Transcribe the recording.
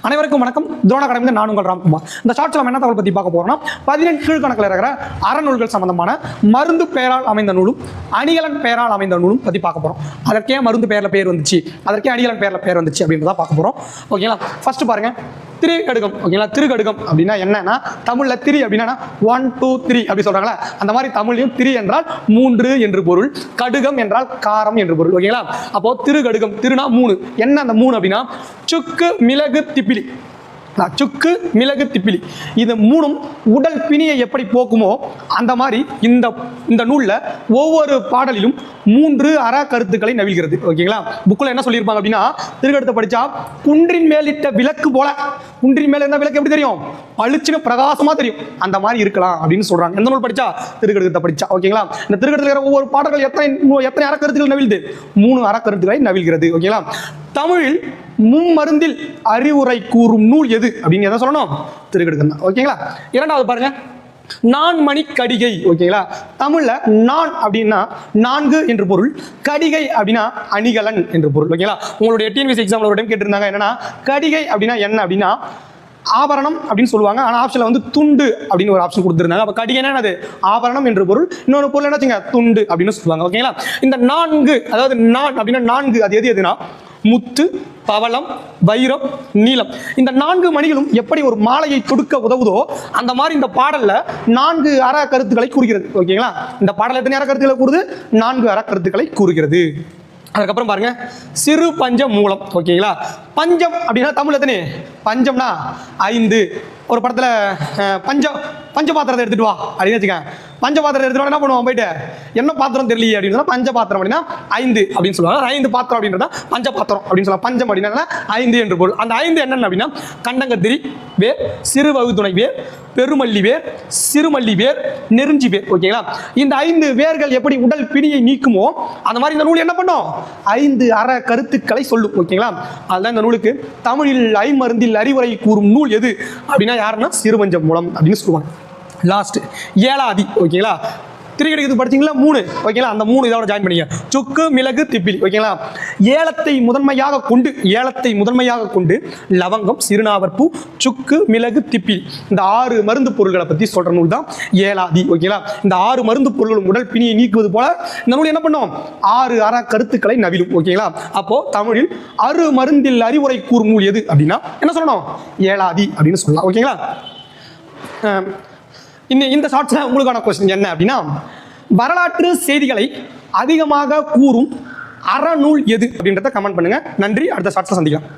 அனைவருக்கும் வணக்கம். துரோண அகாடமி நான் உங்கள் ராம்குமார். இந்த ஷார்ட்ஸ்ல நம்ம என்ன தகவல் பற்றி பார்க்க போறோம்னா 17 கீழ்கணக்கில் இருக்கிற அறநூல்கள் சம்பந்தமான மருந்து பெயரால் அமைந்த நூலும் அணிகலன் பெயரால் அமைந்த நூலும் பற்றி பார்க்க போறோம். அதற்கே மருந்து பெயரில் பெயர் வந்துச்சு, அதற்கே அணிகலன் பெயரில் பெயர் வந்துச்சு அப்படின்றத பார்க்க போறோம். ஓகேங்களா? ஃபர்ஸ்ட் பாருங்க, திருகடுகம். ஓகேங்களா? திருகடுகம் அப்படின்னா என்னன்னா, தமிழ்ல திரி அப்படின்னா 1 2 3 அப்படி சொல்றாங்களா, அந்த மாதிரி தமிழ்லையும் திரி என்றால் 3 என்று பொருள், கடுகம் என்றால் காரம் என்று பொருள். ஓகேங்களா? அப்போ திருகடுகம், திருனா 3. என்ன அந்த 3 அப்படின்னா சுக்கு, மிளகு, திப்பிலி. சுக்கு, மிளகு, திப்பிலி இது 3ம் உடல் பிணியை எப்படி போக்குமோ அந்த மாதிரி இந்த நூல்ல ஒவ்வொரு பாடலிலும் 3 அற கருத்துக்களை நவில்கிறது. ஓகேங்களா? புக்கில் என்ன சொல்லியிருப்பாங்க அப்படின்னா, திருக்கடுத்தை படிச்சா குன்றின் மேலிட்ட விளக்கு போல, குன்றின் மேல இருந்த விளக்கு எப்படி தெரியும், பளிச்சுன்னு பிரகாசமா தெரியும், அந்த மாதிரி இருக்கலாம் அப்படின்னு சொல்றாங்க. எந்த நூல் படிச்சா? திருக்கடுத்தை படிச்சா. ஓகேங்களா? இந்த திருக்கடுத்துல இருக்கிற ஒவ்வொரு பாடல்கள் எத்தனை அறக்கருத்துக்கள் நவில்து? 3 அறக்கருத்துக்களை நவில்கிறது. ஓகேங்களா? தமிழில் மும்மருந்தில் அறிவுரை கூறும் நூல் எது அப்படின்னு எதை சொல்லணும்? திருக்கடுகம் தான். ஓகேங்களா? இரண்டாவது பாருங்க, நான்மணி கடிகை. ஓகேங்களா? தமிழ்ல நான் அப்படின்னா 4 என்று பொருள், கடிகை அப்படின்னா அணிகலன் என்று பொருள். ஓகேங்களா? உங்களுடைய டிஎன்பிஎஸ்சி எக்ஸாம்ல ஒரு டைம் கேட்டிருந்தாங்க, என்னன்னா கடிகை அப்படின்னா என்ன அப்படின்னா ஆபரணம் அப்படின்னு சொல்லுவாங்க. ஆனால் ஆப்ஷன்ல வந்து துண்டு அப்படின்னு ஒரு ஆப்ஷன் கொடுத்துருந்தாங்க. அப்போ கடிகை என்னது? ஆபரணம் என்று பொருள். இன்னொரு பொருள் என்ன வச்சுங்க? துண்டு அப்படின்னு சொல்லுவாங்க. ஓகேங்களா? இந்த 4, அதாவது நான் அப்படின்னா 4, அது எதுனா முத்து, பவளம், வைரம், நீலம். இந்த 4 மணிகளும் எப்படி ஒரு மாலையை தொடுக்க உதவுதோ அந்த மாதிரி இந்த பாடல்ல 4 அற கருத்துக்களை கூறுகிறது. ஓகேங்களா? இந்த பாடல் எத்தனை அற கருத்துக்களை கூறுது? 4 அற கருத்துக்களை கூறுகிறது. அதுக்கப்புறம் பாருங்க, சிறு பஞ்ச மூலம். ஓகேங்களா? பஞ்சம் அப்படின்னா தமிழ் எத்தனை? பஞ்சம்னா 5. ஒரு படத்துல பஞ்ச பாத்திரத்தை எடுத்துட்டு வா அப்படின்னு வச்சுக்கேன். பஞ்ச பாத்திரத்தை எடுத்துட்டு என்ன பண்ணுவோம்? போயிட்டு என்ன பாத்திரம் தெரியல அப்படின்னு பஞ்ச பாத்திரம் அப்படின்னா 5 அப்படின்னு சொல்லுவாங்க. 5 பாத்திரம் அப்படின்றத பஞ்ச பாத்திரம் அப்படின்னு சொல்லலாம். பஞ்சம் அப்படின்னா 5 என்று பொருள். அந்த 5 என்னென்ன அப்படின்னா கண்டங்கத்திரி வேர், சிறு வகுத்துணை வேர், பெருமல்லி வேர், சிறுமல்லி வேர், நெருஞ்சி வேர். ஓகேங்களா? இந்த 5 வேர்கள் எப்படி உடல் பிணியை நீக்குமோ அந்த மாதிரி இந்த நூல் என்ன பண்ணும்? 5 அற கருத்துக்களை சொல்லும். ஓகேங்களா? அதுதான் இந்த நூலுக்கு தமிழில் ஐமருந்தில் அறிவுரை கூறும் நூல் எது அப்படின்னா யாருன்னா சிறுபஞ்ச மூலம் அப்படின்னு சொல்லுவாங்க. லாஸ்ட் ஏலாதி. ஓகேங்களா? திருக்கடுகத்துக்கு படிச்சீங்களா 3. ஓகேங்களா? அந்த 3 இதோட ஜாயின் பண்ணிங்க. சுக்கு, மிளகு, திப்பிலி. ஓகேங்களா? ஏலத்தை முதன்மையாக கொண்டு லவங்கம், சிறுநாவற்பூ, சுக்கு, மிளகு, திப்பிலி இந்த 6 மருந்து பொருள்களை பத்தி சொல்ற நூல் தான் ஏலாதி. ஓகேங்களா? இந்த 6 மருந்து பொருள்களும் உடல் பிணியை நீக்குவது போல இந்த நூல் என்ன பண்ணும்? 6 அற கருத்துக்களை நவிலும். ஓகேங்களா? அப்போ தமிழில் அரு மருந்தில் அறிவுரை கூறும் நூல் எது அப்படின்னா என்ன சொல்லணும்? ஏலாதி அப்படின்னு சொல்லலாம். ஓகேங்களா? இந்த ஷார்ட்ஸ்ல உங்களுக்கான கொஸ்டின் என்ன அப்படின்னா, வரலாற்று செய்திகளை அதிகமாக கூறும் அறநூல் எது அப்படின்றத கமெண்ட் பண்ணுங்க. நன்றி. அடுத்த ஷார்ட்ஸ்ல சந்திக்கலாம்.